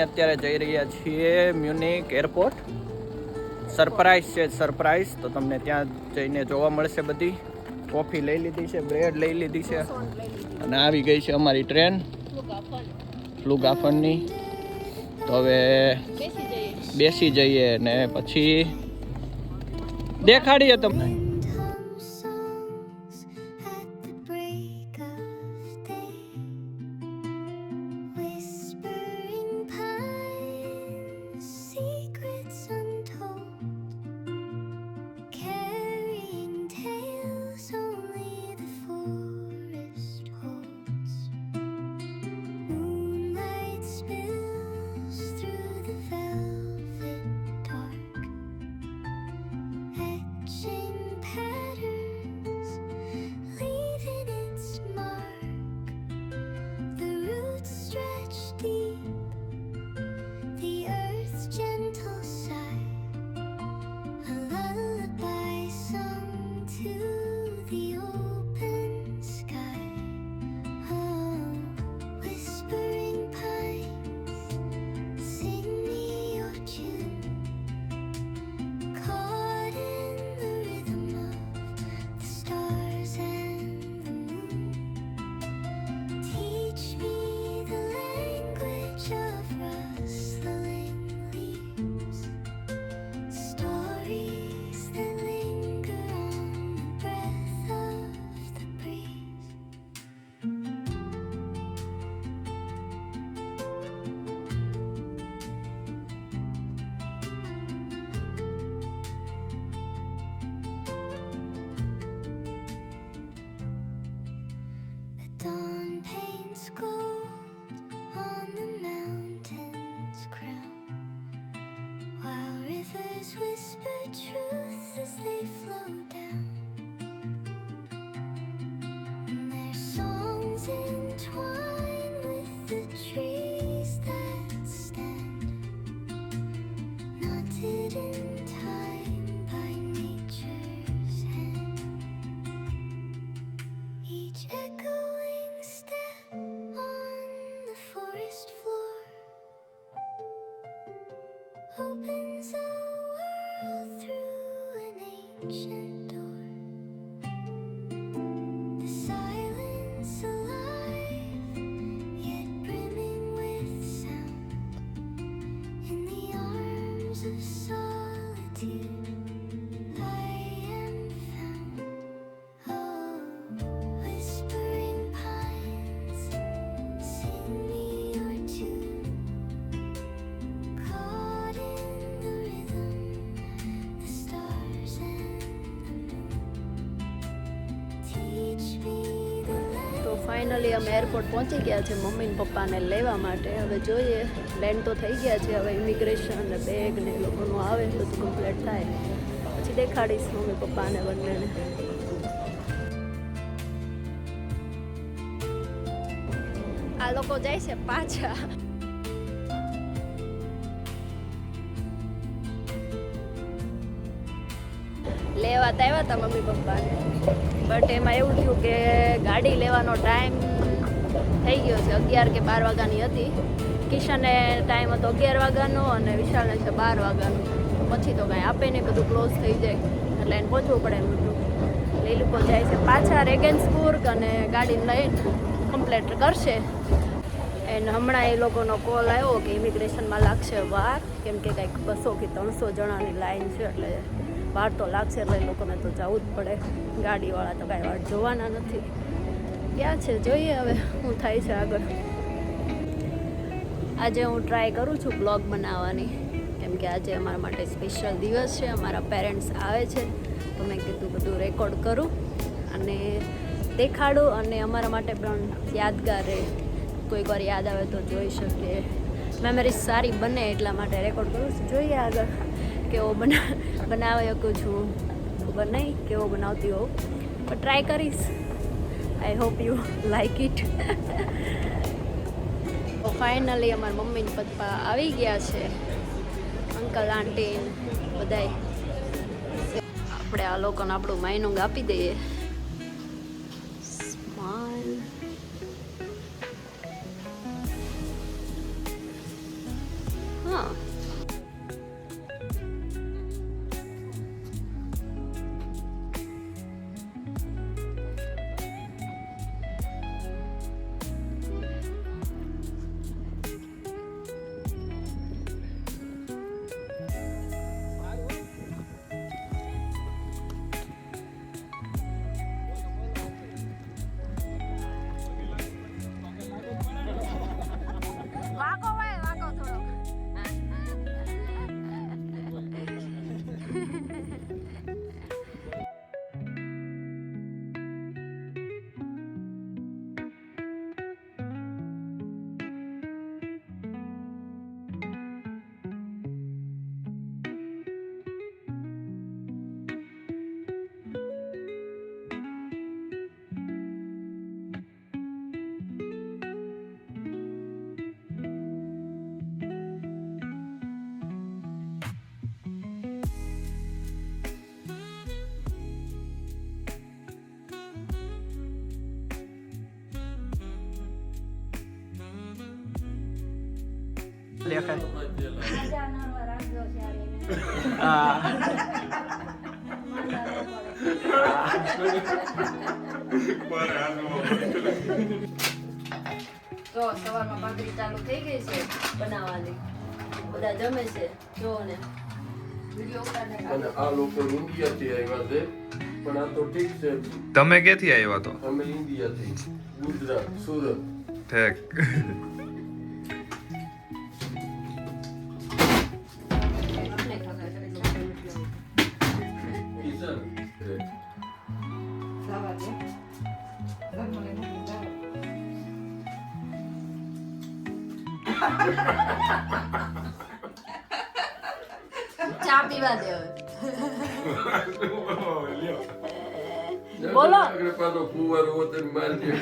અત્યારે જઈ રહ્યા છીએ મ્યુનિક એરપોર્ટ. સરપ્રાઈઝ છે, સરપ્રાઈઝ. તો તમને ત્યાં જઈને જોવા મળશે. બધી કોફી લઈ લીધી છે, બ્રેડ લઈ લીધી છે અને આવી ગઈ છે અમારી ટ્રેન ફ્લુગાફનની. તો હવે બેસી જઈએ ને પછી દેખાડીએ તમને. ફાઇનલી અમે એરપોર્ટ પહોંચી ગયા છે મમ્મી ને પપ્પાને લેવા માટે. હવે જોઈએ, લેન્ડ તો થઈ ગયા છે. હવે ઇમિગ્રેશન અને બેગ ને એ લોકોનું આવે બધું કમ્પ્લીટ થાય પછી દેખાડીશ મમ્મી પપ્પાને બંનેને. આ લોકો જાય છે પાછા. લેવા તો આવ્યા હતા મમ્મી પપ્પાને, બટ એમાં એવું થયું કે ગાડી લેવાનો ટાઈમ થઈ ગયો છે. 11 કે 12 વાગ્યાની હતી. કિશનને ટાઈમ હતો 11 વાગ્યાનો અને વિશાલને છે 12 વાગ્યાનો. પછી તો કાંઈ આપે નહીં, બધું ક્લોઝ થઈ જાય એટલે એને પહોંચવું પડે એમ હતું. એ લોકો જાય છે પાછા રેગન્સબુર્ગ અને ગાડી લઈને કમ્પ્લીટ કરશે. એન્ડ હમણાં એ લોકોનો કોલ આવ્યો કે ઇમિગ્રેશનમાં લાગશે વાર, કેમ કે કંઈક 200 કે 300 જણાની લાઈન છે એટલે વાર તો લાગશે. એટલે એ લોકોને તો જવું જ પડે. ગાડીવાળા તો કાંઈ વાટ જોવાના નથી. ક્યાં છે જોઈએ હવે શું થાય છે આગળ. આજે હું ટ્રાય કરું છું બ્લોગ બનાવવાની, કેમ કે આજે અમારા માટે સ્પેશિયલ દિવસ છે. અમારા પેરેન્ટ્સ આવે છે તો મેં કીધું બધું રેકોર્ડ કરું અને દેખાડું અને અમારા માટે પણ યાદગાર રહે. કોઈક વાર યાદ આવે તો જોઈ શકીએ, મેમરીઝ સારી બને એટલા માટે રેકોર્ડ કરું છું. જોઈએ આગળ કેવો બનાવી શકું છું, ખબર નહીં કેવો બનાવતી હોઉં, પણ ટ્રાય કરીશ. I hope you like it. તો ફાઇનલી અમારા મમ્મી ને પપ્પા આવી ગયા છે, અંકલ આંટી બધાય. આપણે આ લોકોને આપણું માઇનિંગ આપી દઈએ. સ્માઈલ. હા, વાગો ભાઈ વાગો થોડો. તો સવારમાં ભાખરી ચાલુ થઈ ગઈ છે બનાવવાની, બધા જમે છે. જો ને વિડિયો ઉતારને અને આ લોકો ઇન્ડિયાથી આવ્યા છે, પણ આ તો ઠીક છે. તમે ક્યાંથી આવ્યા તો? અમે ઇન્ડિયાથી, ગુજરાત, સુરત. ઠેક. કિશન ચા પીવા દે હવે. બોલો. આગળ પાછો ફુવારો હોતે મારી